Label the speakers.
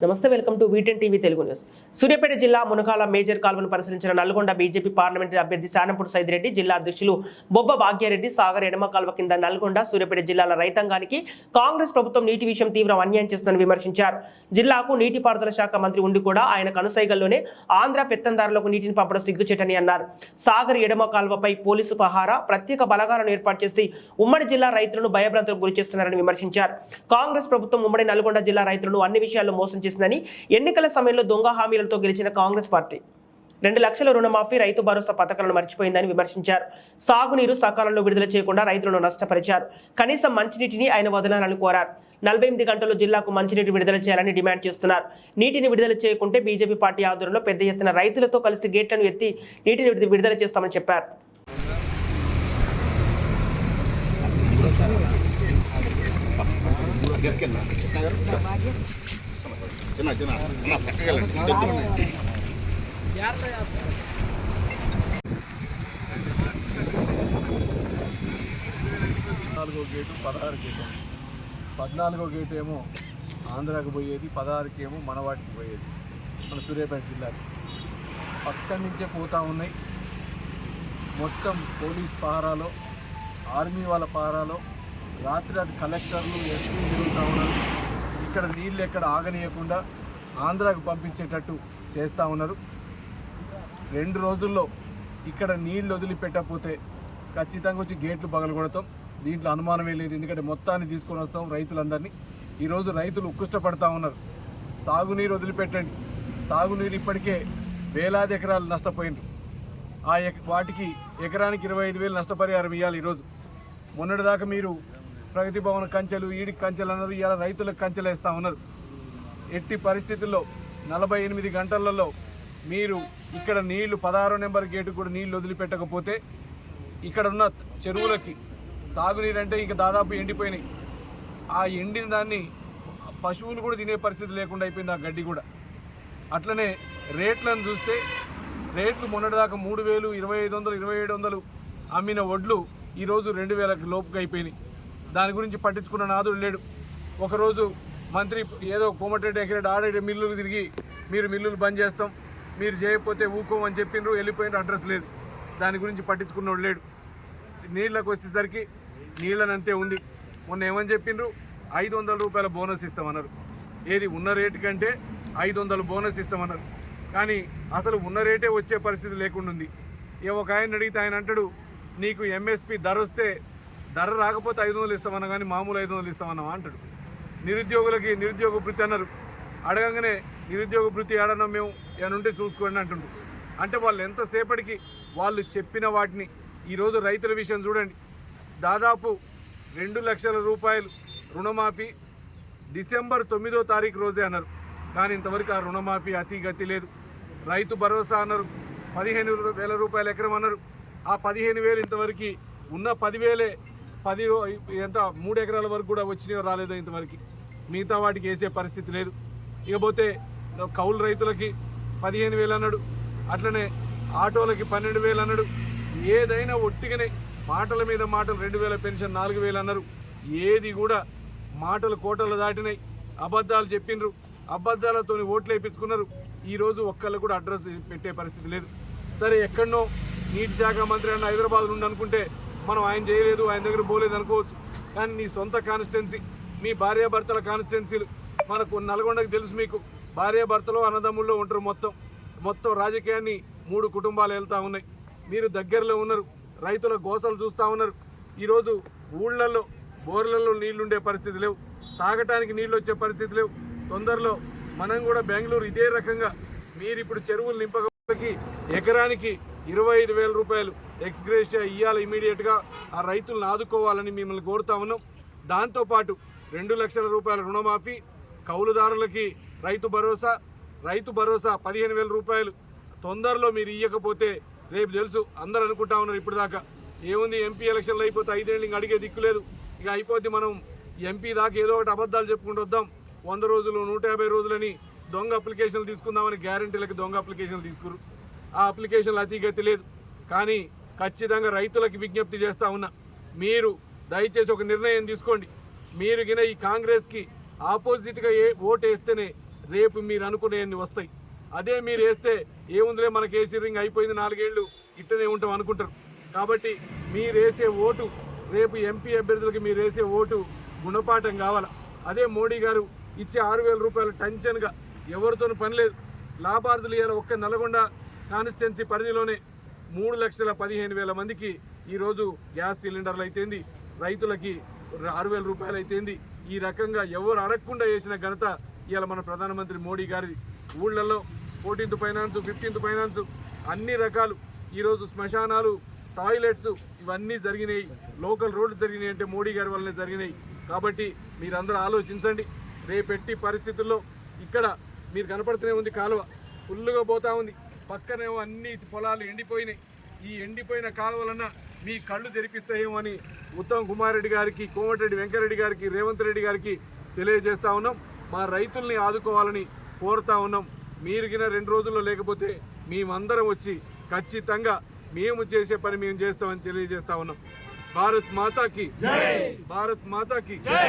Speaker 1: నమస్తే, welcome to వీటెన్ TV Telugu news. Suryapet జిల్లా Munakala major కాల్వను పరిశీలించిన నల్గొండ బీజేపీ పార్లమెంటరీ అభ్యర్థి శానంపూడి సైదిరెడ్డి, జిల్లా అధ్యక్షులు బొబ్బ భాగ్యారెడ్డి సాగర్ ఎడమ కాల్వ కింద నల్గొండ, సూర్యాపేట జిల్లాల రైతాంగానికి కాంగ్రెస్ ప్రభుత్వం నీటి విషయం తీవ్ర అన్యాయం చేస్తుందని విమర్శించారు. జిల్లాకు నీటిపారుదల శాఖ మంత్రి ఉండి కూడా ఆయన కనుసైగల్లోనే ఆంధ్ర పెత్తందారులకు నీటిని పంపడం సిగ్గుచేటని అన్నారు. సాగర్ ఎడమ కాల్వపై పోలీసు పహారా, ప్రత్యేక బలగాలను ఏర్పాటు చేసి ఉమ్మడి జిల్లా రైతులను భయభ్రాంతులకు గురి చేస్తున్నారని విమర్శించారు. కాంగ్రెస్ ప్రభుత్వం ఉమ్మడి నల్గొండ జిల్లా రైతులను అన్ని విషయాల్లో మోసం చేసిందని, ఎన్నికల సమయంలో దొంగ హామీలతో గెలిచిన కాంగ్రెస్ పార్టీ 2 లక్షల రుణమాఫీ, రైతు భరోసా పథకాలను మర్చిపోయిందని విమర్శించారు. సాగునీరు సకాలంలో విడుదల చేయకుండా రైతులను నష్టపరిచారు. కనీసం మంచినీటిని ఆయన వదలాలని కోరారు. 48 గంటల్లో జిల్లాకు మంచినీటి విడుదల చేయాలని డిమాండ్ చేస్తున్నారు. నీటిని విడుదల చేయకుంటే బీజేపీ పార్టీ ఆధ్వర్యంలో పెద్ద ఎత్తున రైతులతో కలిసి గేట్లను ఎత్తి నీటిని విడుదల చేస్తామని చెప్పారు.
Speaker 2: గేటు 16 గేటు, 14 గేటు ఏమో ఆంధ్రాకు పోయేది, 16కి ఏమో మనవాటికి పోయేది. మన సూర్యాపేట జిల్లాకి పక్కన నుంచే పోతూ ఉన్నాయి. మొత్తం పోలీస్ పహారాలో, ఆర్మీ వాళ్ళ పహారాలో రాత్రి కలెక్టర్లు, ఎస్పీ తిరుగుతూ ఉన్నారు. ఇక్కడ నీళ్ళు ఎక్కడ ఆగనీయకుండా ఆంధ్రాకు పంపించేటట్టు చేస్తూ ఉన్నారు. 2 రోజుల్లో ఇక్కడ నీళ్ళు వదిలిపెట్టకపోతే ఖచ్చితంగా వచ్చి గేట్లు పగలగొడతాం. దీంట్లో అనుమానమే లేదు. ఎందుకంటే మొత్తాన్ని తీసుకొని వస్తాం రైతులందరినీ. ఈరోజు రైతులు ఉత్కృష్టపడతా ఉన్నారు. సాగునీరు వదిలిపెట్టండి. సాగునీరు ఇప్పటికే వేలాది ఎకరాలు నష్టపోయింది. వాటికి ఎకరానికి 25,000 నష్టపరిహారం ఇవ్వాలి. ఈరోజు మొన్నటిదాకా మీరు ప్రగతి భవన్ కంచెలు, ఈడికి కంచెలు అన్నారు. ఇవాళ రైతులకు కంచెలు వేస్తూ ఉన్నారు. ఎట్టి పరిస్థితుల్లో 48 గంటలలో మీరు ఇక్కడ నీళ్లు 16 నెంబర్ గేటు కూడా నీళ్లు వదిలిపెట్టకపోతే ఇక్కడ ఉన్న చెరువులకి సాగునీరు అంటే ఇక దాదాపు ఎండిపోయినాయి. ఆ ఎండిన దాన్ని పశువులు కూడా తినే పరిస్థితి లేకుండా అయిపోయింది. ఆ గడ్డి కూడా అట్లనే రేట్లను చూస్తే రేట్లు మొన్నటిదాకా 3,000, 2,500, 2,700 అమ్మిన వడ్లు ఈరోజు 2,000కి లోపుగా అయిపోయినాయి. దాని గురించి పట్టించుకున్న నాదుడు లేడు. ఒకరోజు మంత్రి ఏదో కోమటిరెడ్డి ఎకరెడ్డి ఆడే మిల్లులు తిరిగి మీరు మిల్లులు బంద్ చేస్తాం, మీరు చేయకపోతే ఊకోమని చెప్పిండ్రు, వెళ్ళిపోయిన అడ్రస్ లేదు. దాని గురించి పట్టించుకున్నోడు లేడు. నీళ్ళకు వచ్చేసరికి నీళ్ళనంతే ఉంది. మొన్న ఏమని చెప్పిండ్రు, 500 రూపాయల బోనస్ ఇస్తామన్నారు. ఏది ఉన్న రేటు కంటే 500 బోనస్ ఇస్తామన్నారు. కానీ అసలు ఉన్న రేటే వచ్చే పరిస్థితి లేకుండా ఉంది. ఒక ఆయన అడిగితే ఆయన అంటాడు, నీకు ఎంఎస్పి ధర వస్తే ధర రాకపోతే 500 ఇస్తామన్నా కానీ మామూలు 500 ఇస్తామన్నా అంటాడు. నిరుద్యోగులకి నిరుద్యోగ భృతి అన్నారు. అడగంగానే నిరుద్యోగ భృతి ఏడన్నా మేము ఏమనుంటే చూసుకోండి అంటుండ్రు. అంటే వాళ్ళు ఎంతసేపటికి వాళ్ళు చెప్పిన వాటిని. ఈరోజు రైతుల విషయం చూడండి. దాదాపు 2 లక్షల రూపాయలు రుణమాఫీ డిసెంబర్ 9వ తారీఖు రోజే అన్నారు. కానీ ఇంతవరకు ఆ రుణమాఫీ అతి లేదు. రైతు భరోసా అన్నారు, 15,000 రూపాయలు ఎకరం అన్నారు. ఆ 15,000 ఇంతవరకు ఉన్న 10,000 ఎంత 3 ఎకరాల వరకు కూడా వచ్చినాయో రాలేదో ఇంతవరకు. మిగతా వాటికి వేసే పరిస్థితి లేదు. ఇకపోతే కౌలు రైతులకి 15,000 అన్నాడు. అట్లనే ఆటోలకి 12,000 అన్నాడు. ఏదైనా ఒట్టిగానే మాటల మీద మాటలు 2,000 పెన్షన్ 4,000 అన్నారు. ఏది కూడా మాటలు కోటలు దాటినాయి. అబద్ధాలు చెప్పిండ్రు, అబద్ధాలతో ఓట్లు వేయించుకున్నారు. ఈరోజు ఒక్కళ్ళు కూడా అడ్రస్ పెట్టే పరిస్థితి లేదు. సరే, ఎక్కడనో నీటి శాఖ మంత్రి అన్న హైదరాబాద్లో ఉందనుకుంటే మనం ఆయన చేయలేదు, ఆయన దగ్గర పోలేదు అనుకోవచ్చు. కానీ నీ సొంత కాన్స్టిట్యున్సీ, మీ భార్యాభర్తల కాన్స్టిట్యున్సీలు మనకు నల్గొండకు తెలుసు. మీకు భార్యాభర్తలు అన్నదమ్ముల్లో ఉంటారు. మొత్తం రాజకీయాన్ని 3 కుటుంబాలు వెళ్తూ ఉన్నాయి. మీరు దగ్గరలో ఉన్నారు. రైతుల గోసలు చూస్తూ ఉన్నారు. ఈరోజు ఊళ్ళల్లో బోర్లలో నీళ్లుండే పరిస్థితి లేవు, తాగటానికి నీళ్ళు వచ్చే పరిస్థితి లేవు. తొందరలో మనం కూడా బెంగళూరు ఇదే రకంగా మీరు ఇప్పుడు చెరువులు నింపకపోతే ఎకరానికి 25,000 రూపాయలు ఎక్స్గ్రేషియా ఇవ్వాలి. ఇమీడియట్గా ఆ రైతులను ఆదుకోవాలని మిమ్మల్ని కోరుతా ఉన్నాం. దాంతోపాటు 2 లక్షల రూపాయల రుణమాఫీ, కౌలుదారులకి రైతు భరోసా 15,000 రూపాయలు తొందరలో మీరు ఇవ్వకపోతే రేపు తెలుసు. అందరూ అనుకుంటా ఉన్నారు ఇప్పటిదాకా ఏముంది, ఎంపీ ఎలక్షన్లు అయిపోతే 5 ఏళ్ళు ఇంక అడిగే దిక్కు లేదు. ఇక అయిపోతే మనం ఎంపీ దాకా ఏదో ఒకటి అబద్ధాలు చెప్పుకుంటూ వద్దాం. 100 రోజులు 150 రోజులని దొంగ అప్లికేషన్లు తీసుకుందామని గ్యారంటీలకి దొంగ అప్లికేషన్లు తీసుకురు. ఆ అప్లికేషన్లు అతిగతి లేదు. కానీ ఖచ్చితంగా రైతులకు విజ్ఞప్తి చేస్తూ ఉన్నా, మీరు దయచేసి ఒక నిర్ణయం తీసుకోండి. మీరు గిన ఈ కాంగ్రెస్కి ఆపోజిట్గా ఓటు వేస్తేనే రేపు మీరు అనుకునేవన్నీ వస్తాయి. అదే మీరు వేస్తే ఏముందిలే మనకి ఏసీ రింగ్ అయిపోయింది 4 ఏళ్ళు ఇట్టనే ఉంటాం అనుకుంటారు. కాబట్టి మీరు వేసే ఓటు రేపు ఎంపీ అభ్యర్థులకి మీరు వేసే ఓటు గుణపాఠం కావాలా. అదే మోడీ గారు ఇచ్చే 6,000 రూపాయలు టెన్షన్గా ఎవరితోనూ పని లేదు. లాభార్థులు ఇవాళ ఒక్క నల్గొండ కాన్స్టిట్యున్సీ పరిధిలోనే 3,15,000 మందికి ఈరోజు గ్యాస్ సిలిండర్లు అయితేంది, రైతులకి 6,000 రూపాయలు అయితేంది. ఈ రకంగా ఎవరు అడగకుండా చేసిన ఘనత ఇవాళ మన ప్రధానమంత్రి మోడీ గారి. ఊళ్ళల్లో 14th ఫైనాన్స్, 15th ఫైనాన్స్ అన్ని రకాలు ఈరోజు శ్మశానాలు, టాయిలెట్స్ ఇవన్నీ జరిగినాయి. లోకల్ రోడ్లు జరిగినాయి అంటే మోడీ గారి వల్లనే జరిగినాయి. కాబట్టి మీరందరూ ఆలోచించండి. రేపెట్టి పరిస్థితుల్లో ఇక్కడ మీరు కనపడుతూనే ఉంది కాలువ ఫుల్లుగా పోతా ఉంది. పక్కనేమో అన్ని పొలాలు ఎండిపోయినాయి. ఈ ఎండిపోయిన కాలువలన్న మీ కళ్ళు తెరిపిస్తాయేమో అని ఉత్తమ్ కుమార్ రెడ్డి గారికి, కోమటిరెడ్డి వెంకరెడ్డి గారికి, రేవంత్ రెడ్డి గారికి తెలియజేస్తా ఉన్నాం. మా రైతుల్ని ఆదుకోవాలని కోరుతా ఉన్నాం. మీరు గిన 2 రోజుల్లో లేకపోతే మేమందరం వచ్చి ఖచ్చితంగా మేము చేసే పని మేము చేస్తామని తెలియజేస్తా ఉన్నాం. భారత్ మాతాకి జై, భారత్ మాతాకి జై.